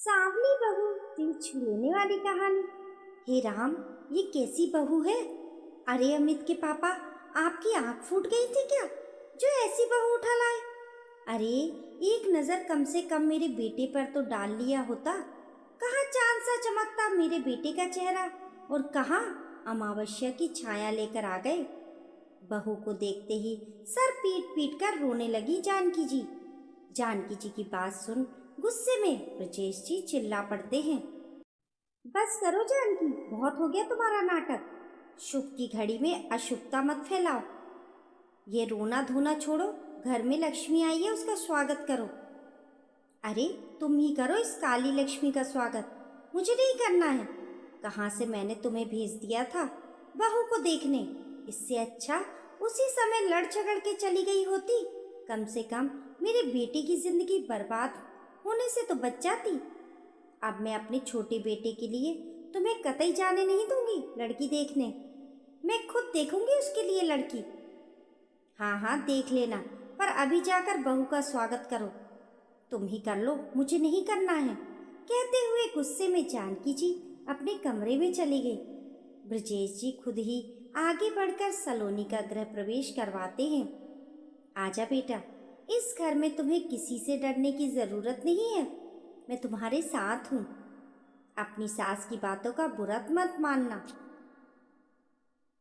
सांवली बहू दिल छू लेने वाली कहानी। हे राम, ये कैसी बहू है? अरे अमित के पापा, आपकी आंख फूट गई थी क्या जो ऐसी बहू उठा लाए? अरे एक नजर कम से कम मेरे बेटे पर तो डाल लिया होता। कहाँ चांद सा चमकता मेरे बेटे का चेहरा, और कहाँ अमावस्या की छाया लेकर आ गए। बहू को देखते ही सर पीट पीट कर रोने लगी जानकी जी। जानकी जी की बात सुन गुस्से में ब्रजेश जी चिल्ला पड़ते हैं। बस करो जानकी, बहुत हो गया तुम्हारा नाटक। शुभ की घड़ी में अशुभता मत फैलाओ। ये रोना धोना छोड़ो, घर में लक्ष्मी आई है, उसका स्वागत करो। अरे तुम ही करो इस काली लक्ष्मी का स्वागत, मुझे नहीं करना है। कहाँ से मैंने तुम्हें भेज दिया था बहू को देखने। इससे अच्छा उसी समय लड़ झगड़ के चली गई होती। कम से कम मेरे बेटे की जिंदगी बर्बाद होने से तो बच जाती। अब मैं अपने छोटे बेटे के लिए तुम्हें कतई जाने नहीं दूंगी लड़की देखने। मैं खुद देखूंगी उसके लिए लड़की। हाँ हाँ देख लेना, पर अभी जाकर बहू का स्वागत करो। तुम ही कर लो, मुझे नहीं करना है। कहते हुए गुस्से में जानकी जी अपने कमरे में चली गई। ब्रजेश जी खुद ही आगे बढ़कर सलोनी का गृह प्रवेश करवाते हैं। आजा बेटा, इस घर में तुम्हें किसी से डरने की जरूरत नहीं है। मैं तुम्हारे साथ हूँ। अपनी सास की बातों का बुरा मत मानना।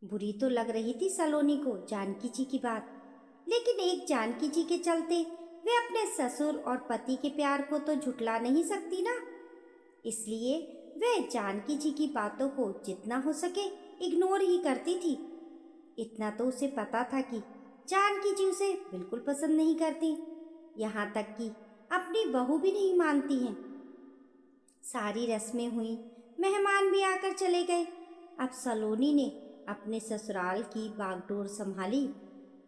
बुरी तो लग रही थी सलोनी को जानकी जी की बात, लेकिन एक जानकी जी के चलते वे अपने ससुर और पति के प्यार को तो झुठला नहीं सकती ना। इसलिए वे जानकी जी की बातों को जितना हो सके इग्नोर ही करती थी। इतना तो उसे पता था कि जानकी जी उसे बिल्कुल पसंद नहीं करती, यहाँ तक कि अपनी बहू भी नहीं मानती हैं। सारी रस्में हुई, मेहमान भी आकर चले गए। अब सलोनी ने अपने ससुराल की बागडोर संभाली।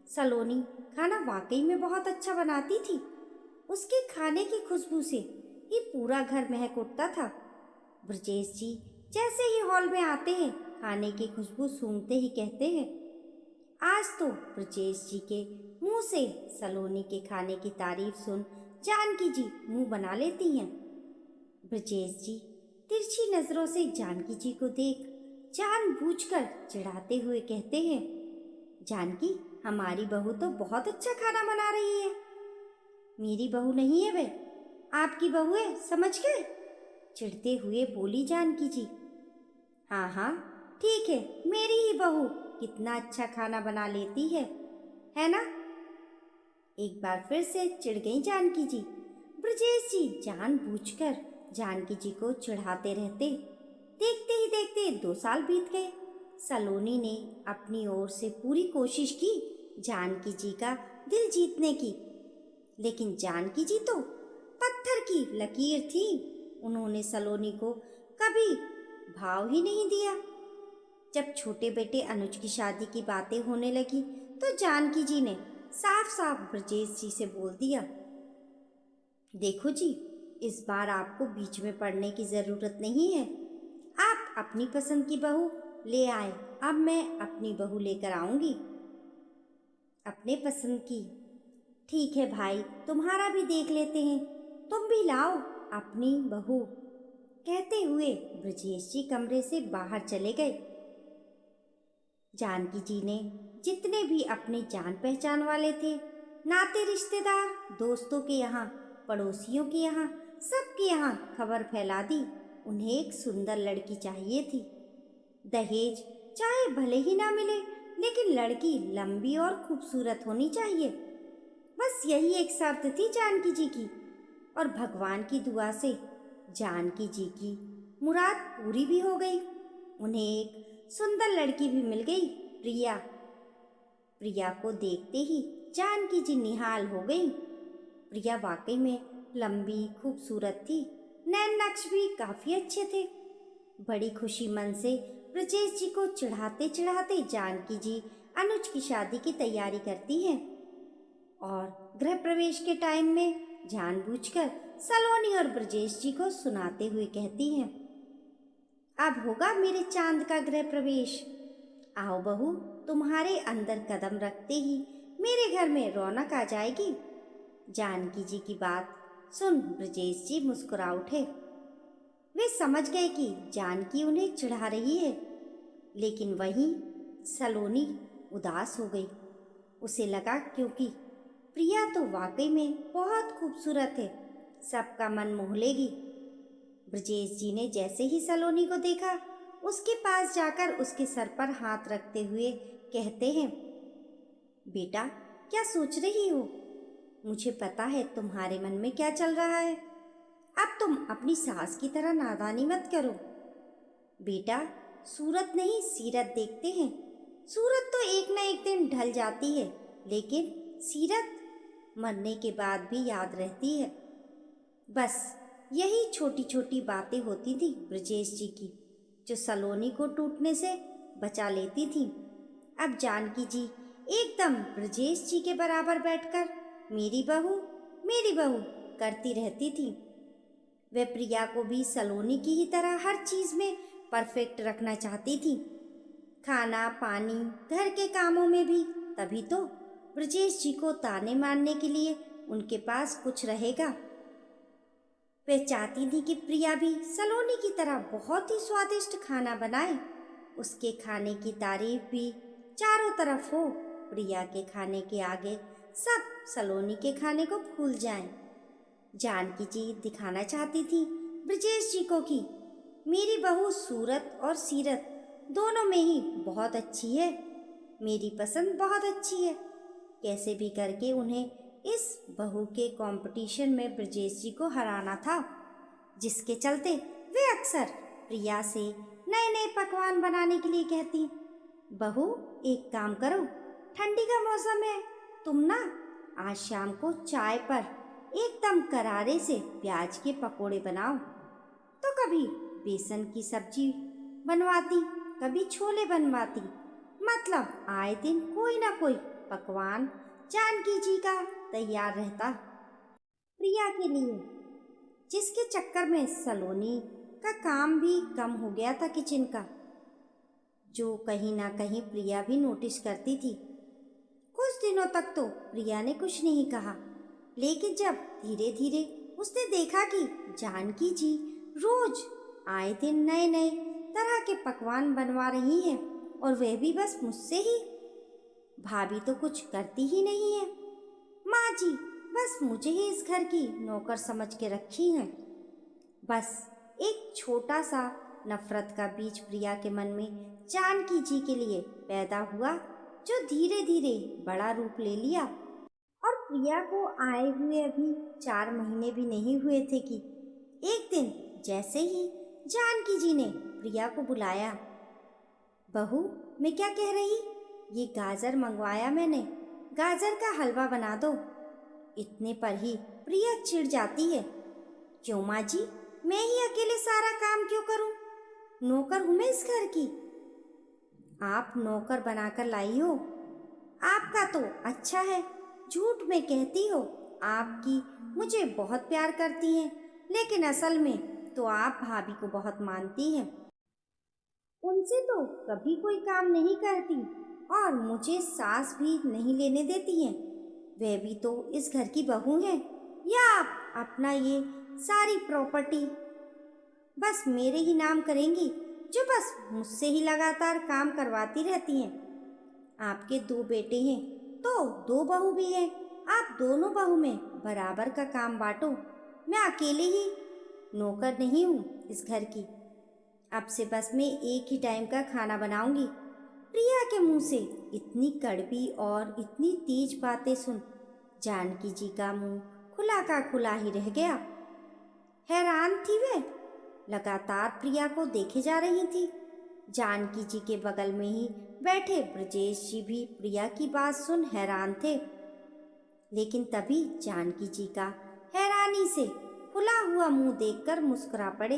सलोनी खाना वाकई में बहुत अच्छा बनाती थी। उसके खाने की खुशबू से ही पूरा घर महक उठता था। ब्रजेश जी जैसे ही हॉल में आते हैं, खाने की खुशबू सूंघते ही कहते हैं। आज तो ब्रजेश जी के मुंह से सलोनी के खाने की तारीफ सुन जानकी जी मुंह बना लेती हैं। ब्रजेश जी तिरछी नजरों से जानकी जी को देख जानबूझकर चिढ़ाते हुए कहते हैं, जानकी, हमारी बहू तो बहुत अच्छा खाना बना रही है। मेरी बहू नहीं है वे, आपकी बहू है, समझ गए? चिढ़ते हुए बोली जानकी जी। हाँ हाँ ठीक है, मेरी ही बहू कितना अच्छा खाना बना लेती है ना? एक बार फिर से चिढ़ गई जानकी जी। ब्रजेश जी जानबूझकर जानकी जी को चिढ़ाते रहते। देखते ही देखते 2 साल बीत गए। सलोनी ने अपनी ओर से पूरी कोशिश की जानकी जी का दिल जीतने की, लेकिन जानकी जी तो पत्थर की लकीर थी। उन्होंने सलोनी को कभी भाव ही नहीं दिया। जब छोटे बेटे अनुज की शादी की बातें होने लगी तो जानकी जी ने साफ साफ ब्रजेश जी से बोल दिया, देखो जी, इस बार आपको बीच में पड़ने की जरूरत नहीं है। आप अपनी पसंद की बहू ले आए, अब मैं अपनी बहू लेकर आऊंगी। अपने पसंद की? ठीक है भाई, तुम्हारा भी देख लेते हैं, तुम भी लाओ अपनी बहू। कहते हुए ब्रजेश जी कमरे से बाहर चले गए। जानकी जी ने जितने भी अपने जान पहचान वाले थे, नाते रिश्तेदार, दोस्तों के यहाँ, पड़ोसियों के यहाँ, सबके यहाँ खबर फैला दी। उन्हें एक सुंदर लड़की चाहिए थी। दहेज चाहे भले ही ना मिले, लेकिन लड़की लंबी और खूबसूरत होनी चाहिए। बस यही एक शर्त थी जानकी जी की, और भगवान की दुआ से जानकी जी की मुराद पूरी भी हो गई। उन्हें एक सुंदर लड़की भी मिल गई, प्रिया। प्रिया को देखते ही जानकी जी निहाल हो गई। प्रिया वाकई में लंबी खूबसूरत थी, नैन नक्श भी काफी अच्छे थे। बड़ी खुशी मन से ब्रजेश जी को चिढ़ाते चिढ़ाते जानकी जी अनुज की शादी की तैयारी करती हैं, और गृह प्रवेश के टाइम में जानबूझकर सलोनी और ब्रजेश जी को सुनाते हुए कहती हैं, अब होगा मेरे चांद का गृह प्रवेश। आओ बहू, तुम्हारे अंदर कदम रखते ही मेरे घर में रौनक आ जाएगी। जानकी जी की बात सुन ब्रजेश जी मुस्कुरा उठे। वे समझ गए कि जानकी उन्हें चिढ़ा रही है, लेकिन वहीं सलोनी उदास हो गई। उसे लगा क्योंकि प्रिया तो वाकई में बहुत खूबसूरत है, सबका मन मोह लेगी। ब्रजेश जी ने जैसे ही सलोनी को देखा, उसके पास जाकर उसके सर पर हाथ रखते हुए कहते हैं, बेटा क्या सोच रही हो? मुझे पता है तुम्हारे मन में क्या चल रहा है। अब तुम अपनी सास की तरह नादानी मत करो। बेटा, सूरत नहीं सीरत देखते हैं। सूरत तो एक न एक दिन ढल जाती है, लेकिन सीरत मरने के बाद भी याद रहती है। बस यही छोटी छोटी बातें होती थी ब्रजेश जी की, जो सलोनी को टूटने से बचा लेती थी। अब जानकी जी एकदम ब्रजेश जी के बराबर बैठकर मेरी बहू करती रहती थी। वह प्रिया को भी सलोनी की ही तरह हर चीज़ में परफेक्ट रखना चाहती थी, खाना पानी घर के कामों में भी। तभी तो ब्रजेश जी को ताने मारने के लिए उनके पास कुछ रहेगा। वह चाहती थी कि प्रिया भी सलोनी की तरह बहुत ही स्वादिष्ट खाना बनाए, उसके खाने की तारीफ भी चारों तरफ हो। प्रिया के खाने के आगे सब सलोनी के खाने को भूल जाएं। जानकी जी दिखाना चाहती थी ब्रजेश जी को कि मेरी बहू सूरत और सीरत दोनों में ही बहुत अच्छी है, मेरी पसंद बहुत अच्छी है। कैसे भी करके उन्हें इस बहू के कंपटीशन में ब्रजेश जी को हराना था, जिसके चलते वे अक्सर प्रिया से नए नए पकवान बनाने के लिए कहती, बहू एक काम करो, ठंडी का मौसम है, तुम ना आज शाम को चाय पर एकदम करारे से प्याज के पकोड़े बनाओ। तो कभी बेसन की सब्जी बनवाती, कभी छोले बनवाती, मतलब आए दिन कोई ना कोई पकवान जानकी जी का तैयार रहता प्रिया के लिए, जिसके चक्कर में सलोनी का काम भी कम हो गया था किचन का, जो कहीं ना कहीं प्रिया भी नोटिस करती थी। कुछ दिनों तक तो प्रिया ने कुछ नहीं कहा, लेकिन जब धीरे धीरे उसने देखा कि जानकी जी रोज आए दिन नए नए तरह के पकवान बनवा रही हैं, और वह भी बस मुझसे ही, भाभी तो कुछ करती ही नहीं है, माँ जी बस मुझे ही इस घर की नौकर समझ के रखी हैं। बस एक छोटा सा नफरत का बीज प्रिया के मन में जानकी जी के लिए पैदा हुआ, जो धीरे धीरे बड़ा रूप ले लिया। और प्रिया को आए हुए अभी 4 महीने भी नहीं हुए थे कि एक दिन जैसे ही जानकी जी ने प्रिया को बुलाया, बहू मैं क्या कह रही, ये गाजर मंगवाया मैंने, गाजर का हलवा बना दो। इतने पर ही प्रिया चिढ़ जाती है, क्यों माँ जी, मैं ही अकेले सारा काम क्यों करूं, नौकर हूं मैं इस घर की। आप नौकर बनाकर लाई हो, आपका तो अच्छा है, झूठ में कहती हो आपकी मुझे बहुत प्यार करती हैं, लेकिन असल में तो आप भाभी को बहुत मानती हैं। उनसे तो कभी कोई काम नहीं करती, और मुझे सांस भी नहीं लेने देती हैं। वे भी तो इस घर की बहू हैं। या आप अपना ये सारी प्रॉपर्टी बस मेरे ही नाम करेंगी, जो बस मुझसे ही लगातार काम करवाती रहती हैं। आपके 2 बेटे हैं तो 2 बहू भी हैं, आप दोनों बहू में बराबर का काम बांटो। मैं अकेले ही नौकर नहीं हूँ इस घर की। अब से बस मैं एक ही टाइम का खाना बनाऊंगी। प्रिया के मुंह से इतनी कड़वी और इतनी तेज बातें सुन जानकी जी का मुंह खुला का खुला ही रह गया। हैरान थी वे, लगातार प्रिया को देखे जा रही थी। जानकी जी के बगल में ही बैठे ब्रजेश जी भी प्रिया की बात सुन हैरान थे, लेकिन तभी जानकी जी का हैरानी से खुला हुआ मुंह देखकर मुस्कुरा पड़े।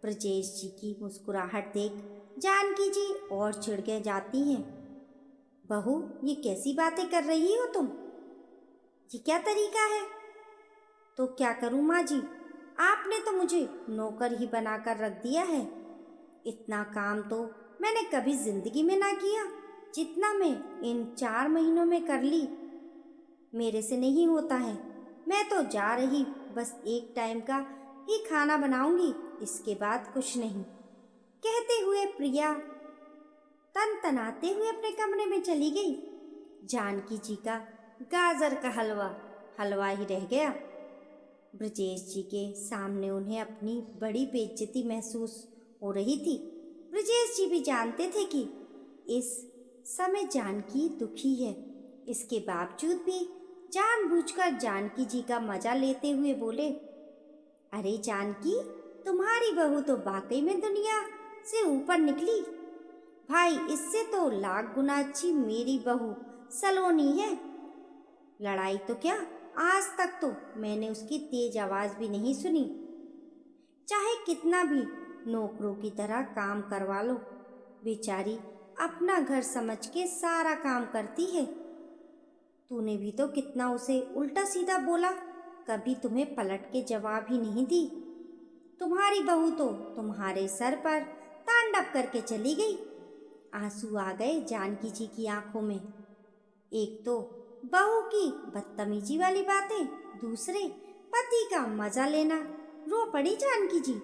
ब्रजेश जी की मुस्कुराहट देख जानकी जी और चिढ़ के जाती हैं। बहू ये कैसी बातें कर रही हो तुम, ये क्या तरीका है? तो क्या करूं माँ जी, आपने तो मुझे नौकर ही बनाकर रख दिया है। इतना काम तो मैंने कभी जिंदगी में ना किया, जितना मैं इन 4 महीनों में कर ली। मेरे से नहीं होता है, मैं तो जा रही बस एक टाइम का ही खाना बनाऊंगी, इसके बाद कुछ नहीं। कहते हुए प्रिया तनतनाते हुए अपने कमरे में चली गई। जानकी जी का गाजर का हलवा ही रह गया। ब्रजेश जी के सामने उन्हें अपनी बड़ी बेइज्जती महसूस हो रही थी। ब्रजेश जी भी जानते थे कि इस समय जानकी दुखी है, इसके बावजूद भी जानबूझकर जानकी जी का मजा लेते हुए बोले, अरे जानकी, तुम्हारी बहू तो वाकई में दुनिया से ऊपर निकली भाई। इससे तो लाख गुना अच्छी मेरी बहू सलोनी है। लड़ाई तो क्या, आज तक तो मैंने उसकी तेज आवाज भी नहीं सुनी। चाहे कितना भी नौकरों की तरह काम करवा लो, बेचारी अपना घर समझ के सारा काम करती है। तूने भी तो कितना उसे उल्टा सीधा बोला, कभी तुम्हें पलट के जवाब ही नहीं दी। तुम्हारी बहू तो तुम्हारे सर पर तांडव करके चली गई। आंसू आ गए जानकी जी की आंखों में। एक तो बहू की बदतमीजी वाली बातें, दूसरे पति का मजा लेना। रो पड़ी जानकी जी।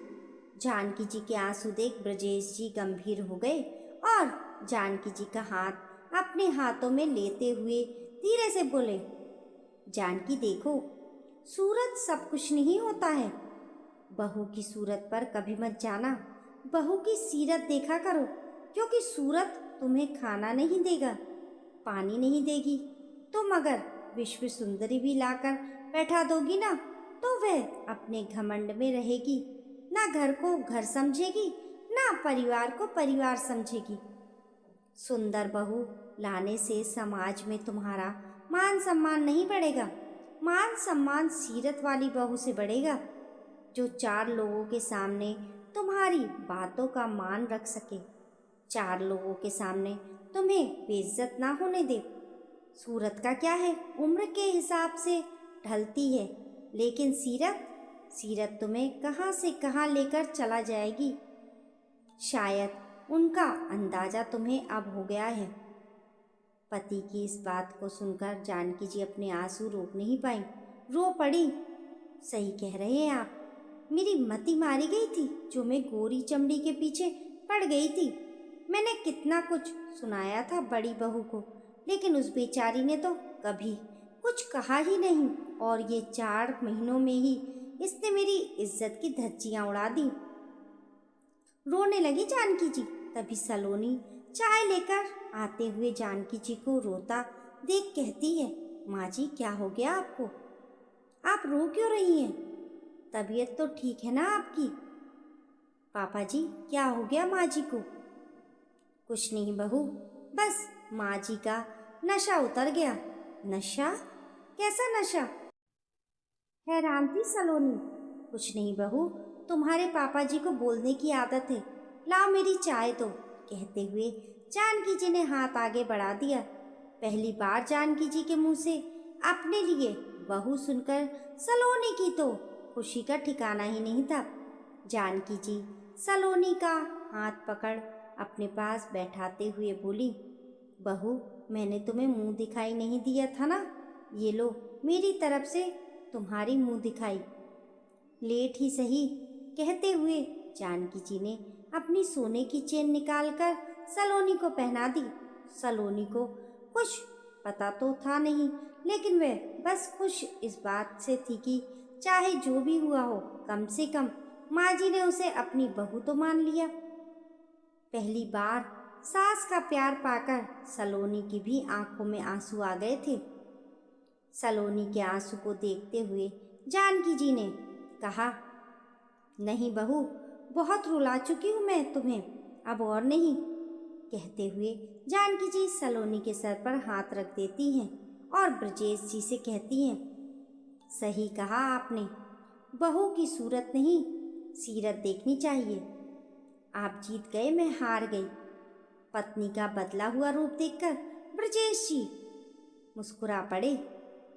जानकी जी के आंसू देख ब्रजेश जी गंभीर हो गए और जानकी जी का हाथ अपने हाथों में लेते हुए धीरे से बोले, जानकी देखो, सूरत सब कुछ नहीं होता है। बहू की सूरत पर कभी मत जाना, बहू की सीरत देखा करो, क्योंकि सूरत तुम्हें खाना नहीं देगा, पानी नहीं देगी। तुम अगर विश्व सुंदरी भी लाकर बैठा दोगी ना, तो वह अपने घमंड में रहेगी, ना घर को घर समझेगी, ना परिवार को परिवार समझेगी। सुंदर बहू लाने से समाज में तुम्हारा मान सम्मान नहीं बढ़ेगा, मान सम्मान सीरत वाली बहू से बढ़ेगा, जो 4 लोगों के सामने तुम्हारी बातों का मान रख सके, 4 लोगों के सामने तुम्हें बेइज्जत ना होने दे। सूरत का क्या है, उम्र के हिसाब से ढलती है, लेकिन सीरत तुम्हें कहाँ से कहाँ लेकर चला जाएगी। शायद उनका अंदाजा तुम्हें अब हो गया है। पति की इस बात को सुनकर जानकी जी अपने आंसू रोक नहीं पाई, रो पड़ी। सही कह रहे हैं आप, मेरी मति मारी गई थी जो मैं गोरी चमड़ी के पीछे पड़ गई थी। मैंने कितना कुछ सुनाया था बड़ी बहू को, लेकिन उस बेचारी ने तो कभी कुछ कहा ही नहीं, और ये 4 महीनों में ही इसने मेरी इज्जत की धज्जियां उड़ा दी। रोने लगी जानकी जी। तभी सलोनी चाय लेकर आते हुए जानकी जी को रोता देख कहती है, माँ जी क्या हो गया आपको, आप रो क्यों रही हैं? तबीयत तो ठीक है ना आपकी? पापा जी क्या हो गया माँ जी को? कुछ नहीं बहू, बस माँ जी का नशा उतर गया। नशा? कैसा नशा? हैरान थी सलोनी। कुछ नहीं बहू, तुम्हारे पापा जी को बोलने की आदत है, लाओ मेरी चाय दो। कहते हुए जानकी जी ने हाथ आगे बढ़ा दिया। पहली बार जानकी जी के मुंह से अपने लिए बहू सुनकर सलोनी की तो खुशी का ठिकाना ही नहीं था। जानकी जी सलोनी का हाथ पकड़ अपने पास बैठाते हुए बोली, बहू मैंने तुम्हें मुंह दिखाई नहीं दिया था ना, ये लो मेरी तरफ से तुम्हारी मुंह दिखाई, लेट ही सही। कहते हुए जानकी जी ने अपनी सोने की चेन निकालकर सलोनी को पहना दी। सलोनी को कुछ पता तो था नहीं, लेकिन वह बस खुश इस बात से थी कि चाहे जो भी हुआ हो, कम से कम माँ जी ने उसे अपनी बहू तो मान लिया। पहली बार सास का प्यार पाकर सलोनी की भी आंखों में आंसू आ गए थे। सलोनी के आंसू को देखते हुए जानकी जी ने कहा, नहीं बहू, बहुत रुला चुकी हूँ मैं तुम्हें, अब और नहीं। कहते हुए जानकी जी सलोनी के सर पर हाथ रख देती हैं और ब्रजेश जी से कहती हैं, सही कहा आपने, बहू की सूरत नहीं सीरत देखनी चाहिए। आप जीत गए, मैं हार गई। पत्नी का बदला हुआ रूप देखकर ब्रजेश जी मुस्कुरा पड़े।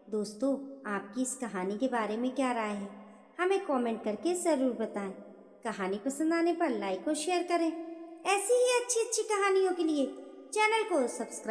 दोस्तों, आपकी इस कहानी के बारे में क्या राय है, हमें कमेंट करके ज़रूर बताएं। कहानी पसंद आने पर लाइक और शेयर करें। ऐसी ही अच्छी अच्छी कहानियों के लिए चैनल को सब्सक्राइब